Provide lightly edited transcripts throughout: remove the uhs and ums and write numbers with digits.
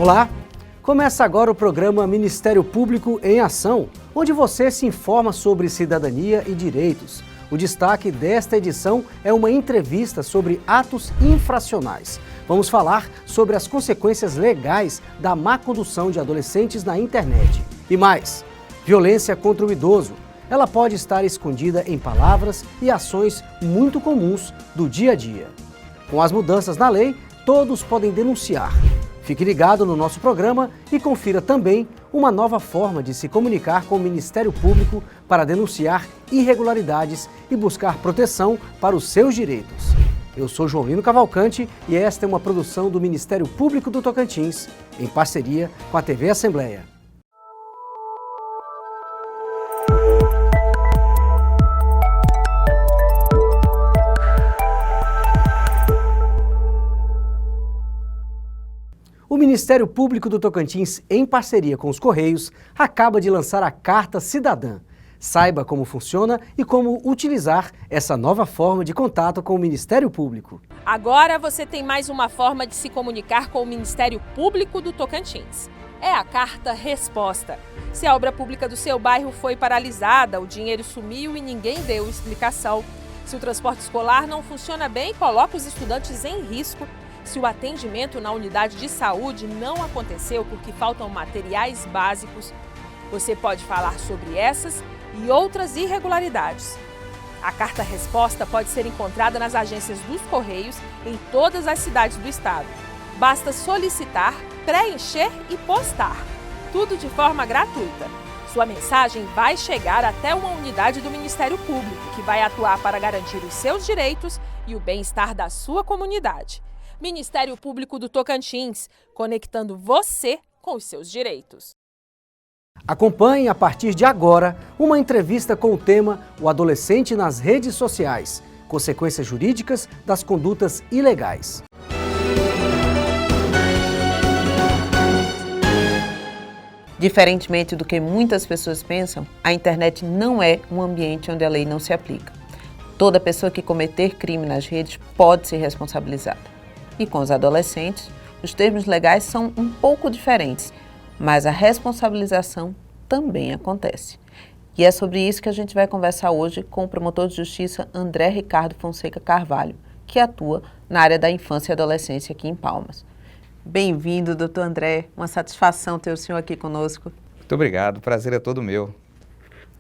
Olá! Começa agora o programa Ministério Público em Ação, onde você se informa sobre cidadania e direitos. O destaque desta edição é uma entrevista sobre atos infracionais. Vamos falar sobre as consequências legais da má condução de adolescentes na internet. E mais, violência contra o idoso. Ela pode estar escondida em palavras e ações muito comuns do dia a dia. Com as mudanças na lei, todos podem denunciar. Fique ligado no nosso programa e confira também uma nova forma de se comunicar com o Ministério Público para denunciar irregularidades e buscar proteção para os seus direitos. Eu sou João Cavalcante e esta é uma produção do Ministério Público do Tocantins, em parceria com a TV Assembleia. O Ministério Público do Tocantins, em parceria com os Correios, acaba de lançar a Carta Cidadã. Saiba como funciona e como utilizar essa nova forma de contato com o Ministério Público. Agora você tem mais uma forma de se comunicar com o Ministério Público do Tocantins. É a Carta Resposta. Se a obra pública do seu bairro foi paralisada, o dinheiro sumiu e ninguém deu explicação. Se o transporte escolar não funciona bem, coloca os estudantes em risco. Se o atendimento na unidade de saúde não aconteceu porque faltam materiais básicos, você pode falar sobre essas e outras irregularidades. A carta-resposta pode ser encontrada nas agências dos Correios em todas as cidades do estado. Basta solicitar, preencher e postar. Tudo de forma gratuita. Sua mensagem vai chegar até uma unidade do Ministério Público, que vai atuar para garantir os seus direitos e o bem-estar da sua comunidade. Ministério Público do Tocantins, conectando você com os seus direitos. Acompanhe a partir de agora uma entrevista com o tema O Adolescente nas Redes Sociais, consequências jurídicas das condutas ilegais. Diferentemente do que muitas pessoas pensam, a internet não é um ambiente onde a lei não se aplica. Toda pessoa que cometer crime nas redes pode ser responsabilizada. E com os adolescentes, os termos legais são um pouco diferentes, mas a responsabilização também acontece. E é sobre isso que a gente vai conversar hoje com o promotor de justiça André Ricardo Fonseca Carvalho, que atua na área da infância e adolescência aqui em Palmas. Bem-vindo, doutor André. Uma satisfação ter o senhor aqui conosco. Muito obrigado, o prazer é todo meu.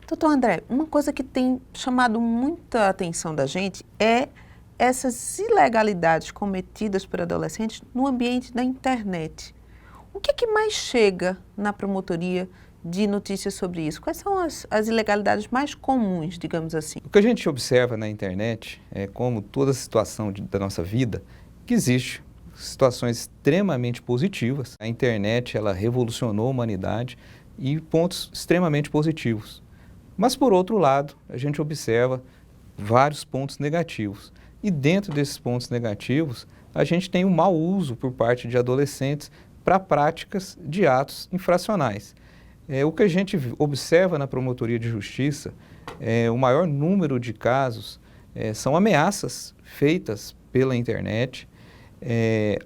Doutor André, uma coisa que tem chamado muita atenção da gente é essas ilegalidades cometidas por adolescentes no ambiente da internet. O que é que mais chega na promotoria de notícias sobre isso? Quais são as ilegalidades mais comuns, digamos assim? O que a gente observa na internet é como toda situação da nossa vida, que existe situações extremamente positivas. A internet, ela revolucionou a humanidade e pontos extremamente positivos. Mas, por outro lado, a gente observa vários pontos negativos. E dentro desses pontos negativos, a gente tem o mau uso por parte de adolescentes para práticas de atos infracionais. O que a gente observa na promotoria de justiça, o maior número de casos são ameaças feitas pela internet,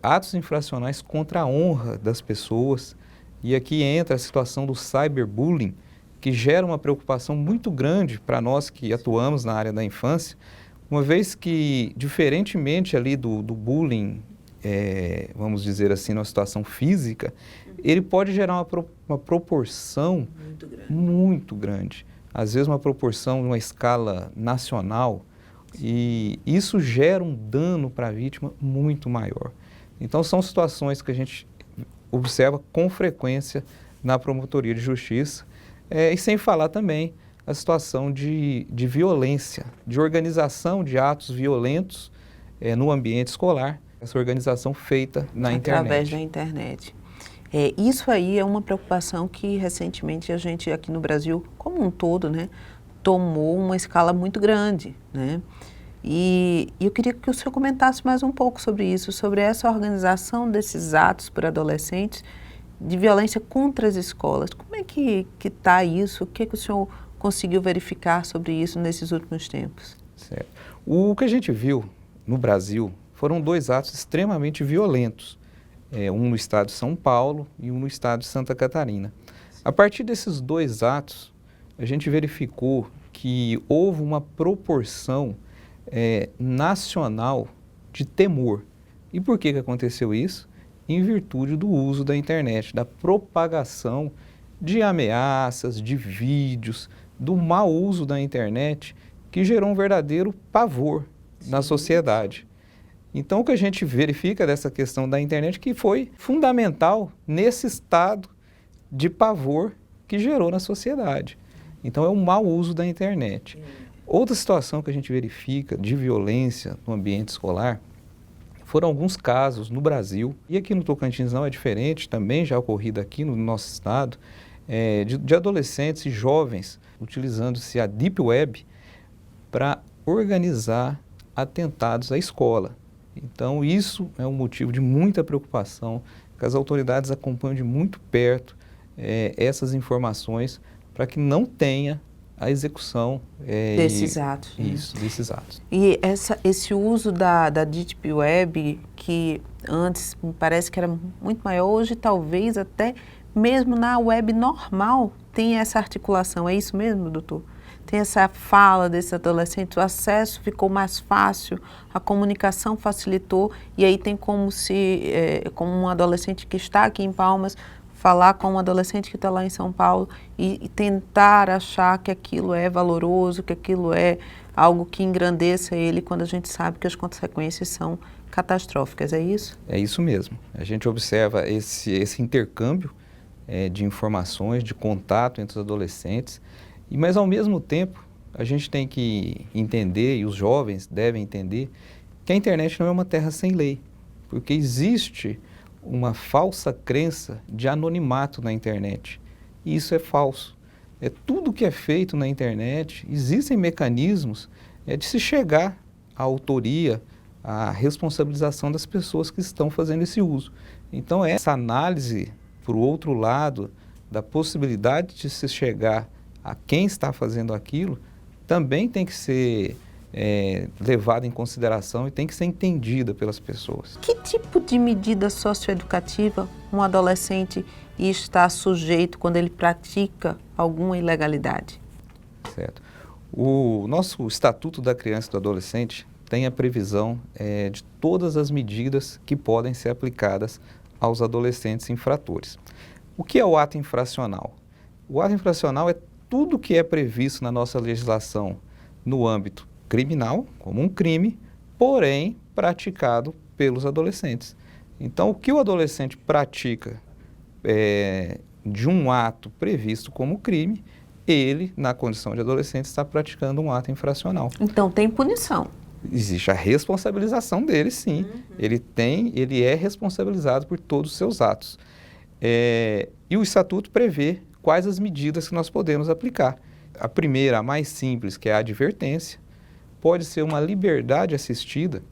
atos infracionais contra a honra das pessoas. E aqui entra a situação do cyberbullying, que gera uma preocupação muito grande para nós que atuamos na área da infância, uma vez que, diferentemente ali do bullying, vamos dizer assim, numa situação física, ele pode gerar uma proporção muito grande. Às vezes uma proporção numa escala nacional, e isso gera um dano para a vítima muito maior. Então são situações que a gente observa com frequência na promotoria de justiça, e sem falar também a situação de violência, de organização de atos violentos no ambiente escolar, essa organização feita na internet. Através da internet. Isso aí é uma preocupação que recentemente a gente aqui no Brasil, como um todo, né, tomou uma escala muito grande, né? E eu queria que o senhor comentasse mais um pouco sobre isso, sobre essa organização desses atos por adolescentes de violência contra as escolas. Como é que está isso? O que o senhor conseguiu verificar sobre isso nesses últimos tempos? Certo. O que a gente viu no Brasil foram dois atos extremamente violentos um no estado de São Paulo e um no estado de Santa Catarina. A partir desses 2 atos, a gente verificou que houve uma proporção nacional de temor. E por que aconteceu isso? Em virtude do uso da internet, da propagação de ameaças, de vídeos, do mau uso da internet, que gerou um verdadeiro pavor na sociedade. Então, o que a gente verifica dessa questão da internet que foi fundamental nesse estado de pavor que gerou na sociedade. Então, é o mau uso da internet. Outra situação que a gente verifica de violência no ambiente escolar foram alguns casos no Brasil, e aqui no Tocantins não é diferente, também já ocorrido aqui no nosso estado, de adolescentes e jovens utilizando-se a Deep Web para organizar atentados à escola. Então, isso é um motivo de muita preocupação, que as autoridades acompanham de muito perto essas informações para que não tenha a execução desses atos. Isso, desses atos. E esse uso da Deep Web, que antes me parece que era muito maior, hoje talvez até mesmo na web normal tem essa articulação, é isso mesmo, doutor? Tem essa fala desse adolescente, o acesso ficou mais fácil, a comunicação facilitou, e aí tem como como um adolescente que está aqui em Palmas, falar com um adolescente que está lá em São Paulo e tentar achar que aquilo é valoroso, que aquilo é algo que engrandeça ele, quando a gente sabe que as consequências são catastróficas, é isso? É isso mesmo. A gente observa esse intercâmbio de informações, de contato entre os adolescentes, mas ao mesmo tempo a gente tem que entender, e os jovens devem entender, que a internet não é uma terra sem lei, porque existe uma falsa crença de anonimato na internet. E isso é falso. Tudo que é feito na internet, existem mecanismos de se chegar à autoria, à responsabilização das pessoas que estão fazendo esse uso. Então, essa análise, por outro lado, da possibilidade de se chegar a quem está fazendo aquilo, também tem que ser levada em consideração e tem que ser entendida pelas pessoas. Que tipo de medida socioeducativa um adolescente está sujeito quando ele pratica alguma ilegalidade? Certo. O nosso Estatuto da Criança e do Adolescente tem a previsão de todas as medidas que podem ser aplicadas aos adolescentes infratores. O que é o ato infracional? O ato infracional é tudo que é previsto na nossa legislação no âmbito criminal, como um crime, porém praticado pelos adolescentes. Então, o que o adolescente pratica de um ato previsto como crime, ele, na condição de adolescente, está praticando um ato infracional. Então, tem punição. Existe a responsabilização dele, sim. Ele é responsabilizado por todos os seus atos. E o Estatuto prevê quais as medidas que nós podemos aplicar. A primeira, a mais simples, que é a advertência, pode ser uma liberdade assistida,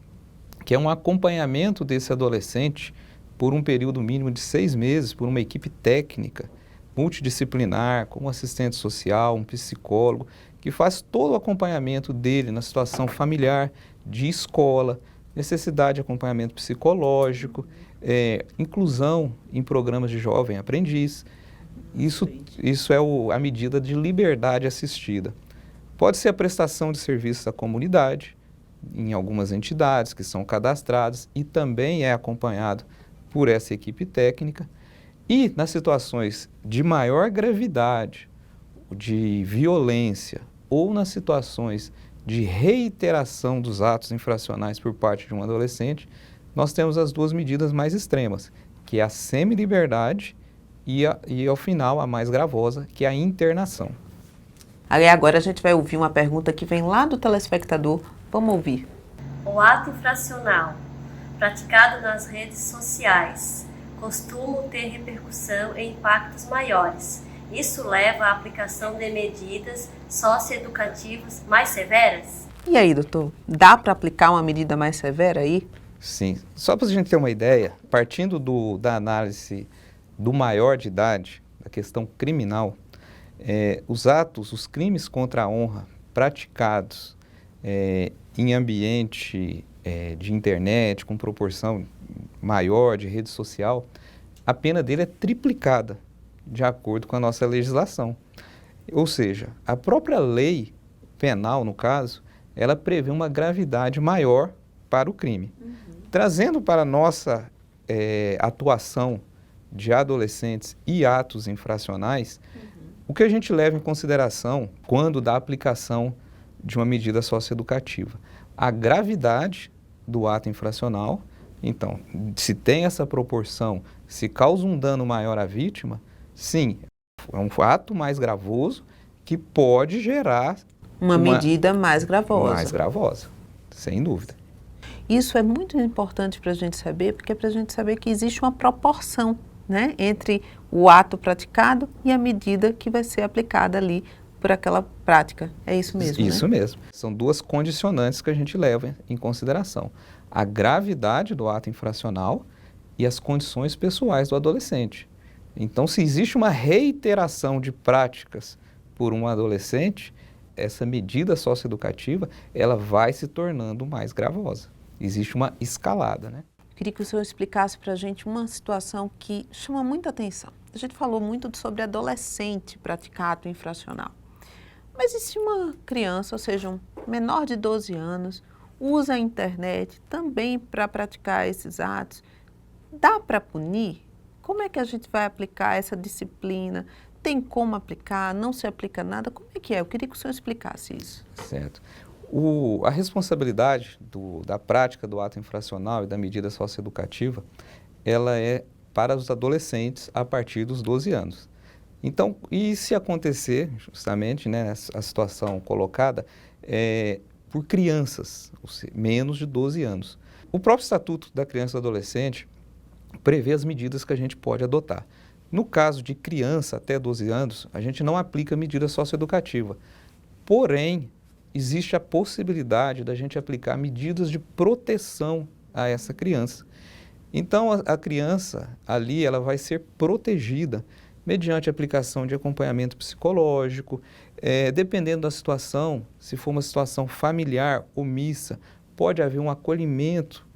que é um acompanhamento desse adolescente por um período mínimo de 6 meses, por uma equipe técnica, multidisciplinar, como um assistente social, um psicólogo, que faz todo o acompanhamento dele na situação familiar, de escola, necessidade de acompanhamento psicológico, inclusão em programas de jovem aprendiz. Isso é a medida de liberdade assistida. Pode ser a prestação de serviços à comunidade, em algumas entidades que são cadastradas e também é acompanhado por essa equipe técnica. E nas situações de maior gravidade, de violência ou nas situações de reiteração dos atos infracionais por parte de um adolescente, nós temos as duas medidas mais extremas, que é a semi-liberdade e ao final, a mais gravosa, que é a internação. Aí agora a gente vai ouvir uma pergunta que vem lá do telespectador. Vamos ouvir. O ato infracional praticado nas redes sociais costuma ter repercussão e impactos maiores. Isso leva à aplicação de medidas socioeducativas mais severas? E aí, doutor, dá para aplicar uma medida mais severa aí? Sim. Só para a gente ter uma ideia, partindo da análise do maior de idade, da questão criminal, os crimes contra a honra praticados em ambiente de internet, com proporção maior de rede social, a pena dele é triplicada, de acordo com a nossa legislação. Ou seja, a própria lei penal, no caso, ela prevê uma gravidade maior para o crime. Trazendo para a nossa atuação de adolescentes e atos infracionais, o que a gente leva em consideração quando dá aplicação de uma medida socioeducativa? A gravidade do ato infracional. Então, se tem essa proporção, se causa um dano maior à vítima, sim, é um ato mais gravoso que pode gerar uma medida mais gravosa. Mais gravosa, sem dúvida. Isso é muito importante para a gente saber, porque é para a gente saber que existe uma proporção, né, entre o ato praticado e a medida que vai ser aplicada ali por aquela prática. É isso mesmo, Isso mesmo. São duas condicionantes que a gente leva em consideração. A gravidade do ato infracional e as condições pessoais do adolescente. Então, se existe uma reiteração de práticas por um adolescente, essa medida socioeducativa, ela vai se tornando mais gravosa. Existe uma escalada, né? Queria que o senhor explicasse para a gente uma situação que chama muita atenção. A gente falou muito sobre adolescente praticar ato infracional. Mas e se uma criança, ou seja, um menor de 12 anos, usa a internet também para praticar esses atos? Dá para punir? Como é que a gente vai aplicar essa disciplina? Tem como aplicar? Não se aplica nada? Como é que é? Eu queria que o senhor explicasse isso. Certo. A responsabilidade da prática do ato infracional e da medida socioeducativa, ela é para os adolescentes a partir dos 12 anos. Então, e se acontecer, justamente, né, a situação colocada, por crianças, ou seja, menos de 12 anos. O próprio Estatuto da Criança e do Adolescente prevê as medidas que a gente pode adotar. No caso de criança até 12 anos, a gente não aplica medida socioeducativa. Porém, existe a possibilidade da gente aplicar medidas de proteção a essa criança. Então, a criança ali, ela vai ser protegida mediante a aplicação de acompanhamento psicológico, dependendo da situação, se for uma situação familiar omissa, pode haver um acolhimento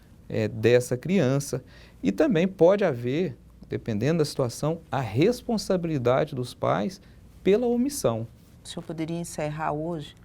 dessa criança e também pode haver, dependendo da situação, a responsabilidade dos pais pela omissão. O senhor poderia encerrar hoje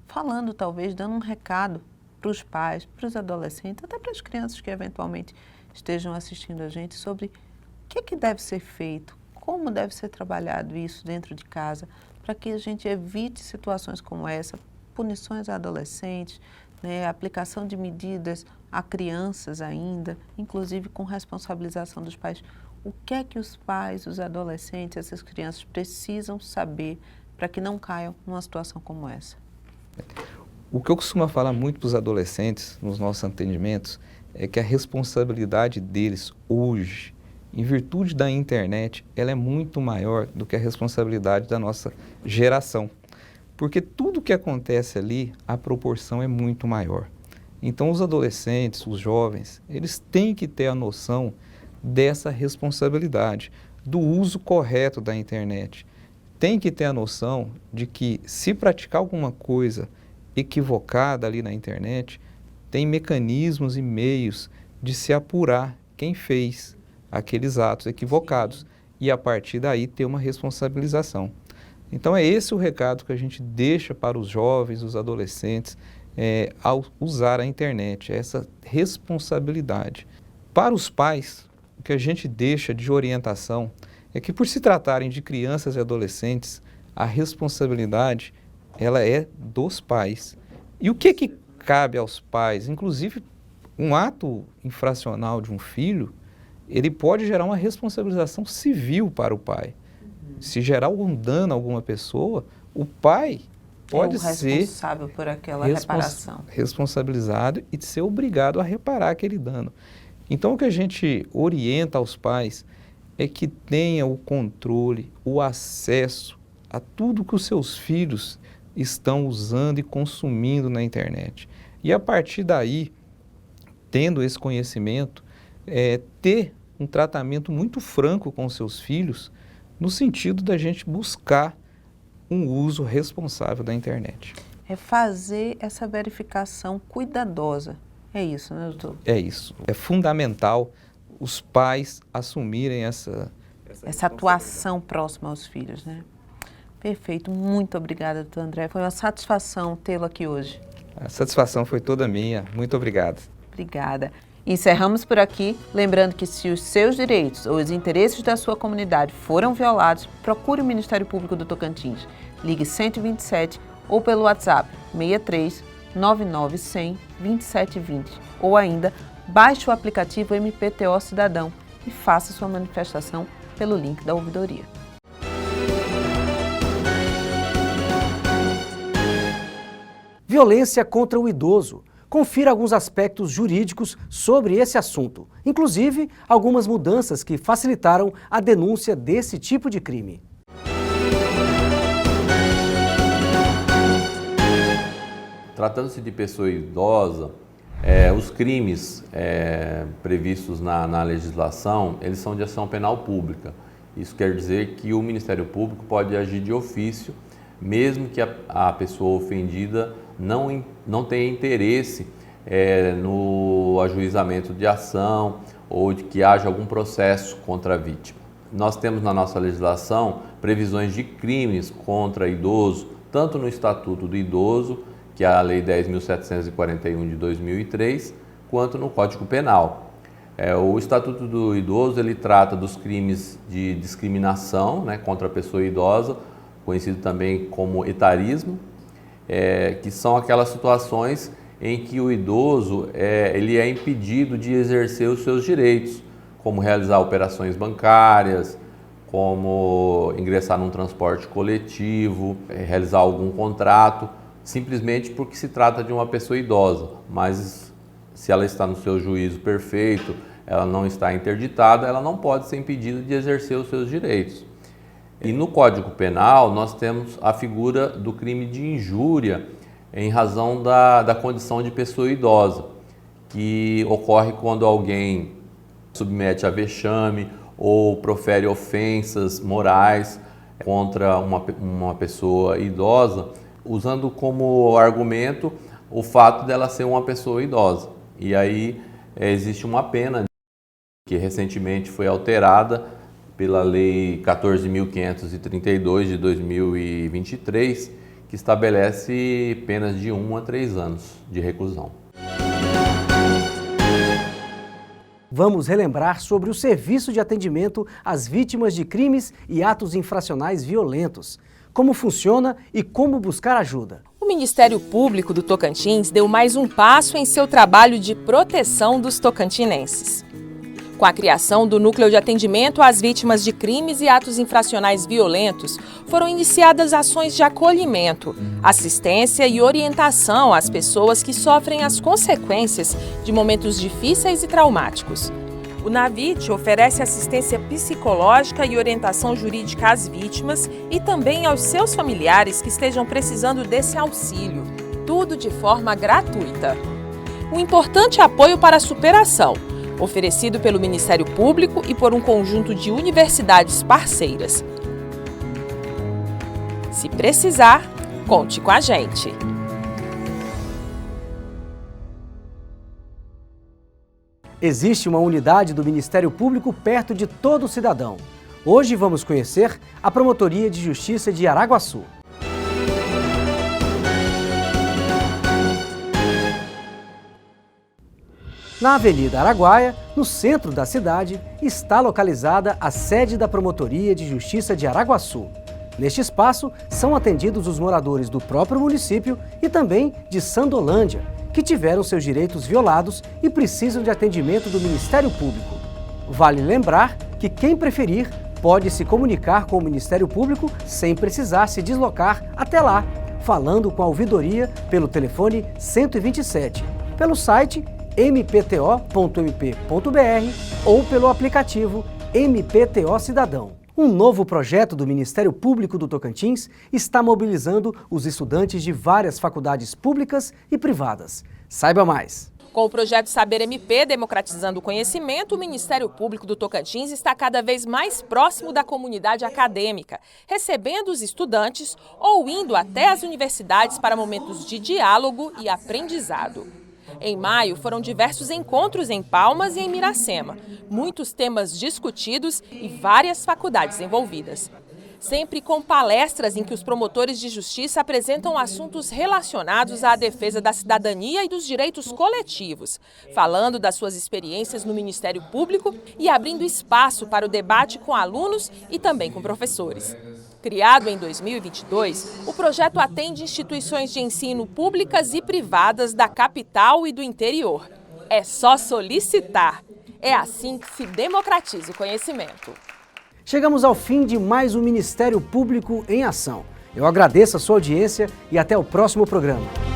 falando, talvez, dando um recado para os pais, para os adolescentes, até para as crianças que eventualmente estejam assistindo a gente sobre o que deve ser feito, como deve ser trabalhado isso dentro de casa, para que a gente evite situações como essa, punições a adolescentes, né, aplicação de medidas a crianças ainda, inclusive com responsabilização dos pais. O que é que os pais, os adolescentes, essas crianças precisam saber para que não caiam numa situação como essa? O que eu costumo falar muito para os adolescentes nos nossos atendimentos é que a responsabilidade deles hoje, em virtude da internet, ela é muito maior do que a responsabilidade da nossa geração. Porque tudo que acontece ali, a proporção é muito maior. Então, os adolescentes, os jovens, eles têm que ter a noção dessa responsabilidade, do uso correto da internet. Tem que ter a noção de que, se praticar alguma coisa equivocada ali na internet, tem mecanismos e meios de se apurar quem fez aqueles atos equivocados e, a partir daí, ter uma responsabilização. Então, é esse o recado que a gente deixa para os jovens, os adolescentes, ao usar a internet, essa responsabilidade. Para os pais, o que a gente deixa de orientação é que, por se tratarem de crianças e adolescentes, a responsabilidade ela é dos pais. E o que cabe aos pais? Inclusive, um ato infracional de um filho, ele pode gerar uma responsabilização civil para o pai. Se gerar algum dano a alguma pessoa, o pai pode ser responsável por aquela reparação. Responsabilizado e ser obrigado a reparar aquele dano. Então, o que a gente orienta aos pais é que tenha o controle, o acesso a tudo que os seus filhos estão usando e consumindo na internet. E a partir daí, tendo esse conhecimento, ter um tratamento muito franco com seus filhos, no sentido da gente buscar um uso responsável da internet. É fazer essa verificação cuidadosa É isso, né, doutor? É isso. É fundamental os pais assumirem essa atuação próxima aos filhos, né? Perfeito. Muito obrigada, doutor André. Foi uma satisfação tê-lo aqui hoje. A satisfação foi toda minha. Muito obrigado. Obrigada. Encerramos por aqui, lembrando que se os seus direitos ou os interesses da sua comunidade foram violados, procure o Ministério Público do Tocantins. Ligue 127 ou pelo WhatsApp 63 99 100 2720 ou ainda baixe o aplicativo MPTO Cidadão e faça sua manifestação pelo link da ouvidoria. Violência contra o idoso. Confira alguns aspectos jurídicos sobre esse assunto, inclusive algumas mudanças que facilitaram a denúncia desse tipo de crime. Tratando-se de pessoa idosa, os crimes previstos na legislação, eles são de ação penal pública. Isso quer dizer que o Ministério Público pode agir de ofício, mesmo que a pessoa ofendida não tenha interesse no ajuizamento de ação ou de que haja algum processo contra a vítima. Nós temos na nossa legislação previsões de crimes contra idoso, tanto no Estatuto do Idoso, que é a Lei 10.741 de 2003, quanto no Código Penal. O Estatuto do Idoso ele trata dos crimes de discriminação, né, contra a pessoa idosa, conhecido também como etarismo, que são aquelas situações em que o idoso ele é impedido de exercer os seus direitos, como realizar operações bancárias, como ingressar num transporte coletivo, realizar algum contrato, simplesmente porque se trata de uma pessoa idosa, mas se ela está no seu juízo perfeito, ela não está interditada, ela não pode ser impedida de exercer os seus direitos. E no Código Penal nós temos a figura do crime de injúria em razão da condição de pessoa idosa, que ocorre quando alguém submete a vexame ou profere ofensas morais contra uma pessoa idosa, usando como argumento o fato dela ser uma pessoa idosa. E aí existe uma pena que recentemente foi alterada pela Lei 14.532 de 2023, que estabelece penas de 1 a 3 anos de reclusão. Vamos relembrar sobre o serviço de atendimento às vítimas de crimes e atos infracionais violentos. Como funciona e como buscar ajuda. O Ministério Público do Tocantins deu mais um passo em seu trabalho de proteção dos tocantinenses. Com a criação do Núcleo de Atendimento às Vítimas de Crimes e Atos Infracionais Violentos, foram iniciadas ações de acolhimento, assistência e orientação às pessoas que sofrem as consequências de momentos difíceis e traumáticos. O NAVIT oferece assistência psicológica e orientação jurídica às vítimas e também aos seus familiares que estejam precisando desse auxílio, tudo de forma gratuita. Um importante apoio para a superação, oferecido pelo Ministério Público e por um conjunto de universidades parceiras. Se precisar, conte com a gente. Existe uma unidade do Ministério Público perto de todo cidadão. Hoje vamos conhecer a Promotoria de Justiça de Araguaçu. Na Avenida Araguaia, no centro da cidade, está localizada a sede da Promotoria de Justiça de Araguaçu. Neste espaço, são atendidos os moradores do próprio município e também de Sandolândia, que tiveram seus direitos violados e precisam de atendimento do Ministério Público. Vale lembrar que quem preferir pode se comunicar com o Ministério Público sem precisar se deslocar até lá, falando com a ouvidoria pelo telefone 127, pelo site mpto.mp.br ou pelo aplicativo MPTO Cidadão. Um novo projeto do Ministério Público do Tocantins está mobilizando os estudantes de várias faculdades públicas e privadas. Saiba mais! Com o projeto Saber MP Democratizando o Conhecimento, o Ministério Público do Tocantins está cada vez mais próximo da comunidade acadêmica, recebendo os estudantes ou indo até as universidades para momentos de diálogo e aprendizado. Em maio, foram diversos encontros em Palmas e em Miracema, muitos temas discutidos e várias faculdades envolvidas. Sempre com palestras em que os promotores de justiça apresentam assuntos relacionados à defesa da cidadania e dos direitos coletivos, falando das suas experiências no Ministério Público e abrindo espaço para o debate com alunos e também com professores. Criado em 2022, o projeto atende instituições de ensino públicas e privadas da capital e do interior. É só solicitar. É assim que se democratiza o conhecimento. Chegamos ao fim de mais um Ministério Público em Ação. Eu agradeço a sua audiência e até o próximo programa.